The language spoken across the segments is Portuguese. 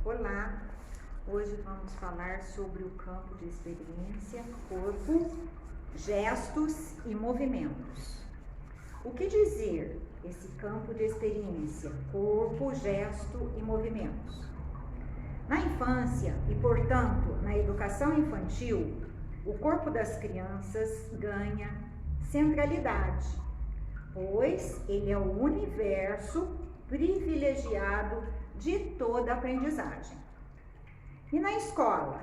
Olá, hoje vamos falar sobre o campo de experiência, corpo, gestos e movimentos. O que dizer esse campo de experiência, corpo, gesto e movimentos? Na infância e, portanto, na educação infantil, o corpo das crianças ganha centralidade, pois ele é o universo privilegiado de toda a aprendizagem. E na escola?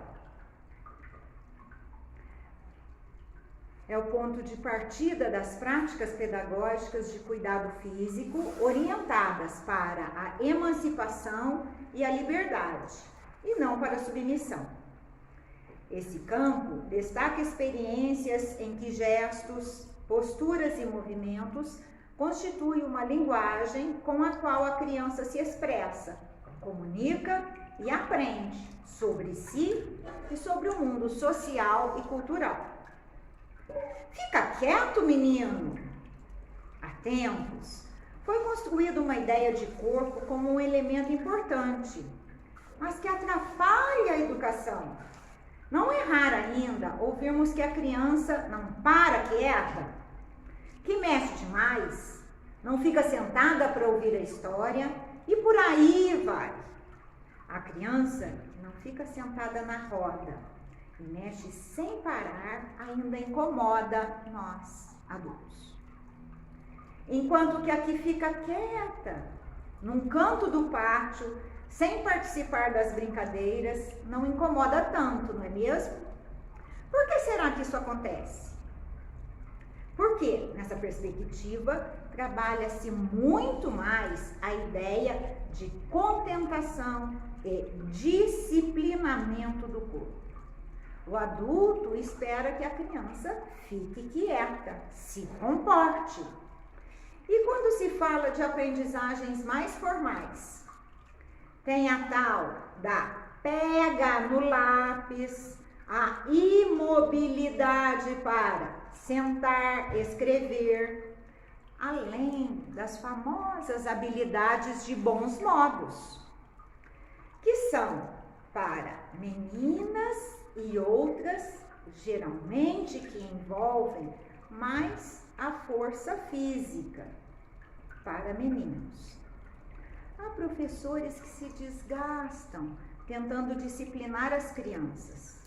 É o ponto de partida das práticas pedagógicas de cuidado físico orientadas para a emancipação e a liberdade, e não para a submissão. Esse campo destaca experiências em que gestos, posturas e movimentos constituem uma linguagem com a qual a criança se expressa, comunica e aprende sobre si e sobre o mundo social e cultural. Fica quieto, menino! Há tempos, foi construída uma ideia de corpo como um elemento importante, mas que atrapalha a educação. Não é raro ainda ouvirmos que a criança não para quieta, que mexe demais, não fica sentada para ouvir a história e por aí vai. A criança não fica sentada na roda e mexe sem parar, ainda incomoda nós, adultos. Enquanto que a que fica quieta, num canto do pátio, sem participar das brincadeiras, não incomoda tanto, não é mesmo? Por que será que isso acontece? Porque, nessa perspectiva, trabalha-se muito mais a ideia de contentação e disciplinamento do corpo. O adulto espera que a criança fique quieta, se comporte. E quando se fala de aprendizagens mais formais, tem a tal da pega no lápis, a imobilidade para sentar, escrever, além das famosas habilidades de bons modos, que são para meninas e outras, geralmente que envolvem mais a força física, para meninos. Há professores que se desgastam tentando disciplinar as crianças.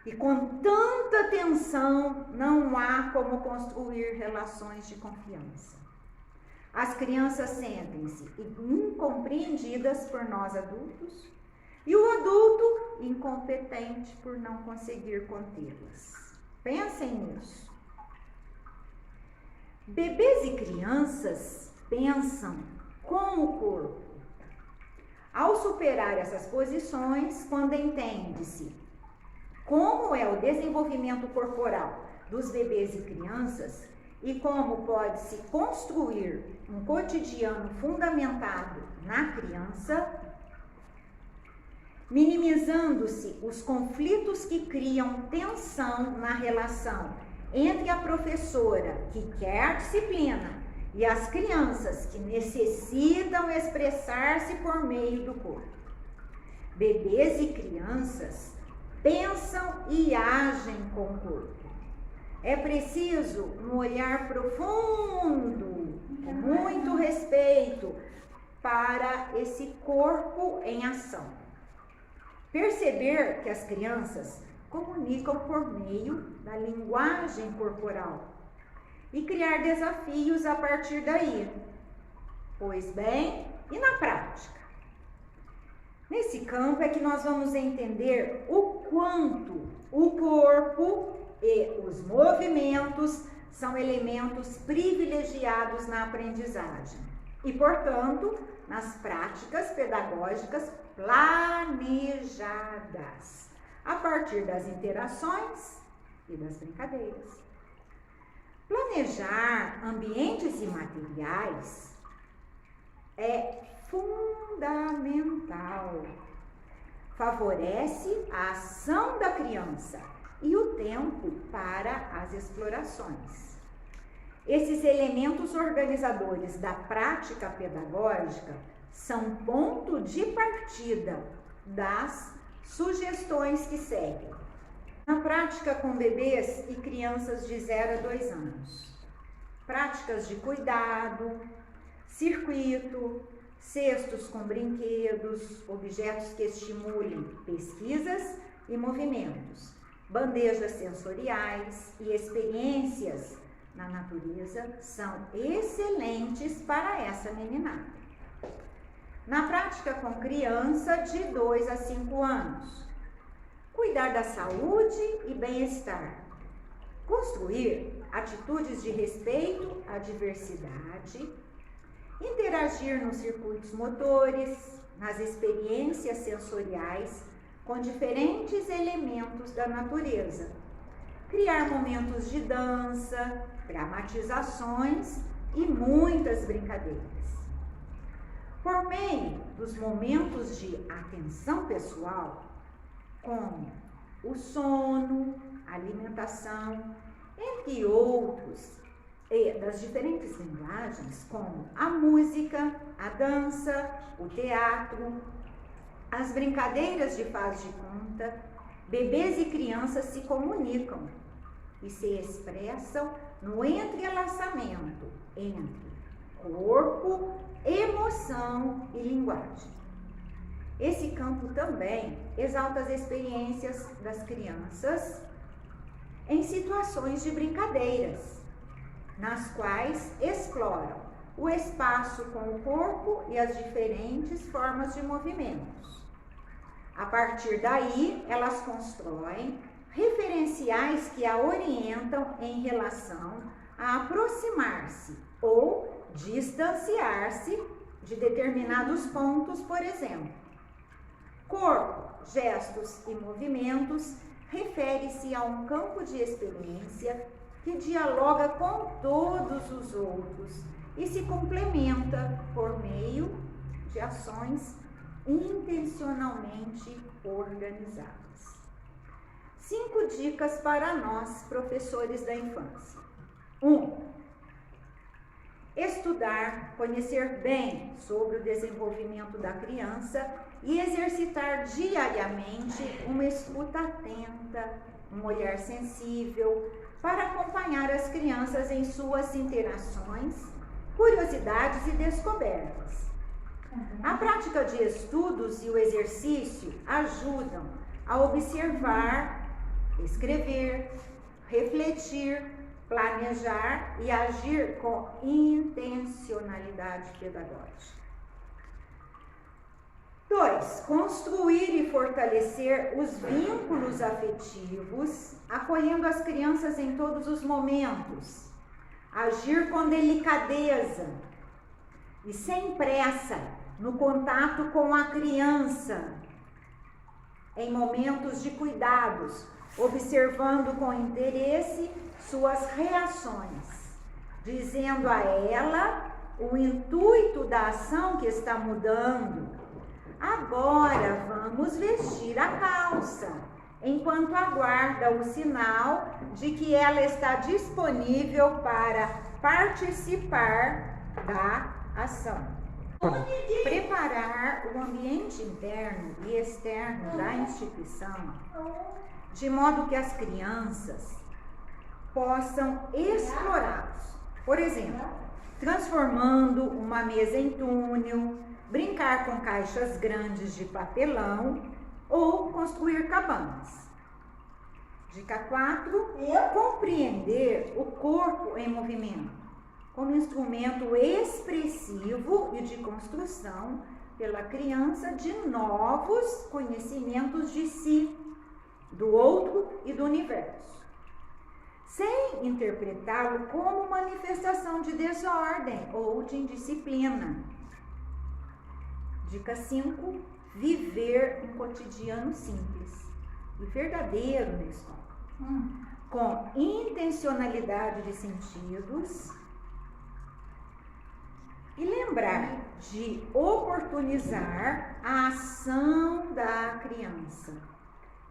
E com tanta tensão, não há como construir relações de confiança. As crianças sentem-se incompreendidas por nós adultos e o adulto incompetente por não conseguir contê-las. Pensem nisso. Bebês e crianças pensam com o corpo. Ao superar essas posições, quando entende-se como é o desenvolvimento corporal dos bebês e crianças e como pode-se construir um cotidiano fundamentado na criança, minimizando-se os conflitos que criam tensão na relação entre a professora que quer disciplina e as crianças que necessitam expressar-se por meio do corpo. Bebês e crianças pensam e agem com o corpo. É preciso um olhar profundo, com muito respeito, para esse corpo em ação. Perceber que as crianças comunicam por meio da linguagem corporal e criar desafios a partir daí. Pois bem, e na prática? Nesse campo é que nós vamos entender o quanto o corpo e os movimentos são elementos privilegiados na aprendizagem e, portanto, nas práticas pedagógicas planejadas, a partir das interações e das brincadeiras. Planejar ambientes e materiais é fundamental. Favorece a ação da criança e o tempo para as explorações. Esses elementos organizadores da prática pedagógica são ponto de partida das sugestões que seguem. Na prática com bebês e crianças de 0 a 2 anos. Práticas de cuidado, circuito, cestos com brinquedos, objetos que estimulem pesquisas e movimentos, bandejas sensoriais e experiências na natureza são excelentes para essa meninada. Na prática com criança de 2 a 5 anos, cuidar da saúde e bem-estar, construir atitudes de respeito à diversidade, interagir nos circuitos motores, nas experiências sensoriais com diferentes elementos da natureza, criar momentos de dança, dramatizações e muitas brincadeiras. Por meio dos momentos de atenção pessoal, como o sono, a alimentação, entre outros, e das diferentes linguagens, como a música, a dança, o teatro, as brincadeiras de faz de conta, bebês e crianças se comunicam e se expressam no entrelaçamento entre corpo, emoção e linguagem. Esse campo também exalta as experiências das crianças em situações de brincadeiras, nas quais exploram o espaço com o corpo e as diferentes formas de movimentos. A partir daí, elas constroem referenciais que a orientam em relação a aproximar-se ou distanciar-se de determinados pontos, por exemplo. Corpo, gestos e movimentos refere-se a um campo de experiência que dialoga com todos os outros e se complementa por meio de ações intencionalmente organizadas. 5 dicas para nós, professores da infância. 1. Estudar, conhecer bem sobre o desenvolvimento da criança e exercitar diariamente uma escuta atenta, um olhar sensível, para acompanhar as crianças em suas interações, curiosidades e descobertas. A prática de estudos e o exercício ajudam a observar, escrever, refletir, planejar e agir com intencionalidade pedagógica. 2. Construir e fortalecer os vínculos afetivos, acolhendo as crianças em todos os momentos. Agir com delicadeza e sem pressa no contato com a criança, em momentos de cuidados, observando com interesse suas reações, dizendo a ela o intuito da ação que está mudando. Agora vamos vestir a calça, enquanto aguarda o sinal de que ela está disponível para participar da ação. Preparar o ambiente interno e externo da instituição, de modo que as crianças possam explorá-los. Por exemplo, transformando uma mesa em túnel, brincar com caixas grandes de papelão ou construir cabanas. Dica 4. Compreender o corpo em movimento como instrumento expressivo e de construção pela criança de novos conhecimentos de si, do outro e do universo, sem interpretá-lo como manifestação de desordem ou de indisciplina. Dica 5. Viver um cotidiano simples e verdadeiro na escola, com intencionalidade de sentidos, e lembrar de oportunizar a ação da criança.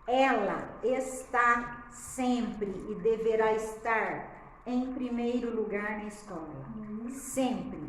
Ela está sempre e deverá estar em primeiro lugar na escola, sempre.